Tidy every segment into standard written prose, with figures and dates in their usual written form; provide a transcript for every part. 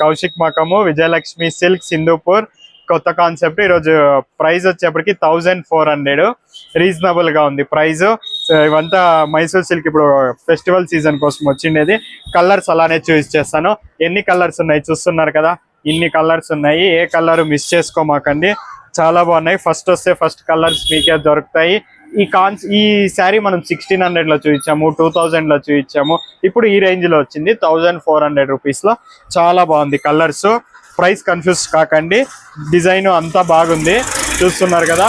Kaushik మకము Vijayalakshmi silk సింధూపూర్ కొత్త concept. ఈరోజు price వచ్చేప్పటికి 1400 రీజనబుల్ గా ఉంది ప్రైస్. ఇవంతా మైసూర్ సిల్క్ ఇప్పుడు ఫెస్టివల్ సీజన్ కోసం వచ్చిండేది. కలర్స్ అలానే చూస్ చేస్తాను. ఎన్ని కలర్స్ ఉన్నాయి చూస్తున్నారు కదా, ఇన్ని కలర్స్ ఉన్నాయి. ఏ కలర్ మిస్ చేసుకోమాకండి, చాలా బాగున్నాయి. ఫస్ట్ వస్తే ఫస్ట్ కలర్స్ మీకే దొరుకుతాయి. ఈ శారీ మనం 1600 లో చూపించాము, 2000 లో చూపించాము. ఇప్పుడు ఈ రేంజ్ లో వచ్చింది 1400 రూపీస్ లో. చాలా బాగుంది కలర్స్. ప్రైస్ కన్ఫ్యూజ్ కాకండి, డిజైన్ అంతా బాగుంది. చూస్తున్నారు కదా,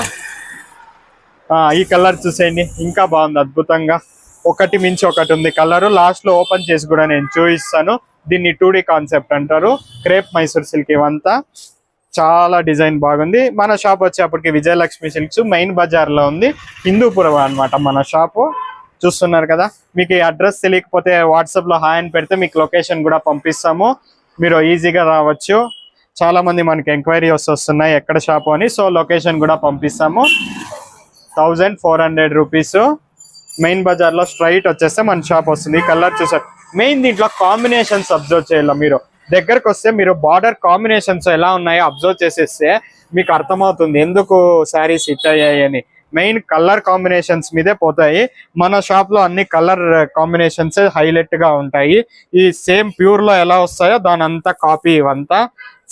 ఈ కలర్ చూసేయండి, ఇంకా బాగుంది అద్భుతంగా. ఒకటి మించి ఒకటి ఉంది కలర్. లాస్ట్ లో ఓపెన్ చేసి కూడా నేను చూపిస్తాను. దీన్ని 2D కాన్సెప్ట్ అంటారు. క్రేప్ మైసూర్ సిల్క్ ఇవంతా చాలా డిజైన్ బాగుంది. మన షాప్ వచ్చేప్పటికి విజయలక్ష్మి సిల్క్స్ మెయిన్ బజార్ లో ఉంది, హిందూపురం అన్నమాట మన షాపు. చూస్తున్నారు కదా, మీకు ఈ అడ్రస్ తెలియకపోతే వాట్సాప్ లో హాయ్ అని పెడితే మీకు లొకేషన్ కూడా పంపిస్తాము, మీరు ఈజీగా రావచ్చు. చాలా మంది మనకి ఎంక్వైరీస్ వస్తున్నాయి ఎక్కడ షాపు అని, సో లొకేషన్ కూడా పంపిస్తాము. 1400 రూపీస్. మెయిన్ బజార్ లో స్ట్రైట్ వచ్చేస్తే మన షాప్ వస్తుంది. కలర్ చూసారు, మెయిన్ దీంట్లో కాంబినేషన్స్ అబ్జర్వ్ చేయాలి. మీరు దగ్గరకు వస్తే మీరు బార్డర్ కాంబినేషన్స్ ఎలా ఉన్నాయో అబ్జర్వ్ చేసేస్తే మీకు అర్థమవుతుంది ఎందుకు శారీస్ హిట్ అయ్యాయి అని. మెయిన్ కలర్ కాంబినేషన్స్ మీదే పోతాయి. మన షాప్ లో అన్ని కలర్ కాంబినేషన్స్ హైలైట్ గా ఉంటాయి. ఈ సేమ్ ప్యూర్ లో ఎలా వస్తాయో దాని అంతా కాపీ. ఇవంతా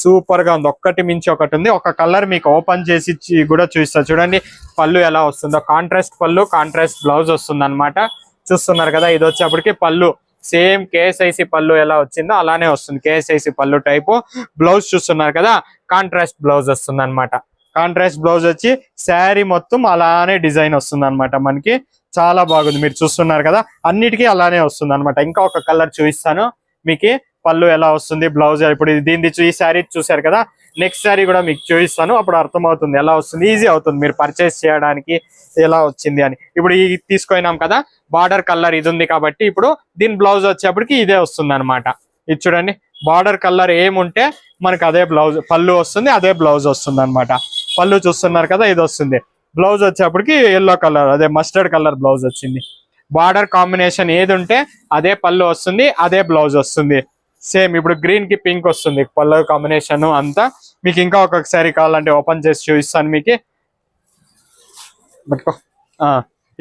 సూపర్ గా ఉంది, ఒక్కటి మించి ఒకటి ఉంది. ఒక కలర్ మీకు ఓపెన్ చేసి కూడా చూస్తా చూడండి. పళ్ళు ఎలా వస్తుందో, కాంట్రాస్ట్ పళ్ళు, కాంట్రాస్ట్ బ్లౌజ్ వస్తుంది అనమాట. చూస్తున్నారు కదా, ఇది వచ్చేప్పటికి పళ్ళు సేమ్ కేఎస్ఐసి పళ్ళు ఎలా వచ్చిందో అలానే వస్తుంది. కేఎస్ఐసి పళ్ళు టైపు. బ్లౌజ్ చూస్తున్నారు కదా, కాంట్రాస్ట్ బ్లౌజ్ వస్తుంది అనమాట. కాంట్రాస్ట్ బ్లౌజ్ వచ్చి శారీ మొత్తం అలానే డిజైన్ వస్తుంది అనమాట మనకి. చాలా బాగుంది, మీరు చూస్తున్నారు కదా, అన్నిటికీ అలానే వస్తుంది అనమాట. ఇంకా ఒక కలర్ చూపిస్తాను మీకు. పళ్ళు ఎలా వస్తుంది, బ్లౌజ్ ఇప్పుడు దీన్ని ఈ శారీ చూసారు కదా, నెక్స్ట్ శారీ కూడా మీకు చూపిస్తాను, అప్పుడు అర్థమవుతుంది ఎలా వస్తుంది. ఈజీ అవుతుంది మీరు పర్చేస్ చేయడానికి ఎలా వచ్చింది అని. ఇప్పుడు ఈ తీసుకున్నాం కదా, బార్డర్ కలర్ ఇది ఉంది కాబట్టి ఇప్పుడు దీని బ్లౌజ్ వచ్చేప్పటికి ఇదే వస్తుంది అనమాట. ఇది చూడండి, బార్డర్ కలర్ ఏముంటే మనకు అదే బ్లౌజ్, పళ్ళు వస్తుంది, అదే బ్లౌజ్ వస్తుంది అనమాట. పళ్ళు చూస్తున్నారు కదా, ఇది వస్తుంది. బ్లౌజ్ వచ్చేప్పటికి ఎల్లో కలర్, అదే మస్టర్డ్ కలర్ బ్లౌజ్ వచ్చింది. బార్డర్ కాంబినేషన్ ఏది ఉంటే అదే పళ్ళు వస్తుంది, అదే బ్లౌజ్ వస్తుంది. సేమ్ ఇప్పుడు గ్రీన్ కి పింక్ వస్తుంది పళ్ళు కాంబినేషన్ అంతా. మీకు ఇంకా ఒక్కొక్కసారి కావాలంటే ఓపెన్ చేసి చూపిస్తాను మీకు.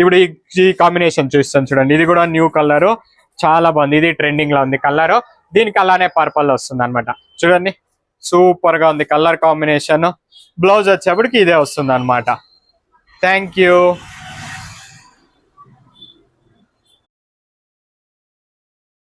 ఇప్పుడు ఈ కాంబినేషన్ చూపిస్తాను చూడండి, ఇది కూడా న్యూ కలర్, చాలా బాగుంది. ఇది ట్రెండింగ్ లో ఉంది కలర్. దీనికి అలానే పర్పల్ వస్తుంది అనమాట. చూడండి, సూపర్ గా ఉంది కలర్ కాంబినేషన్. బ్లౌజ్ వచ్చేప్పటికి ఇదే వస్తుంది అనమాట. Thank you.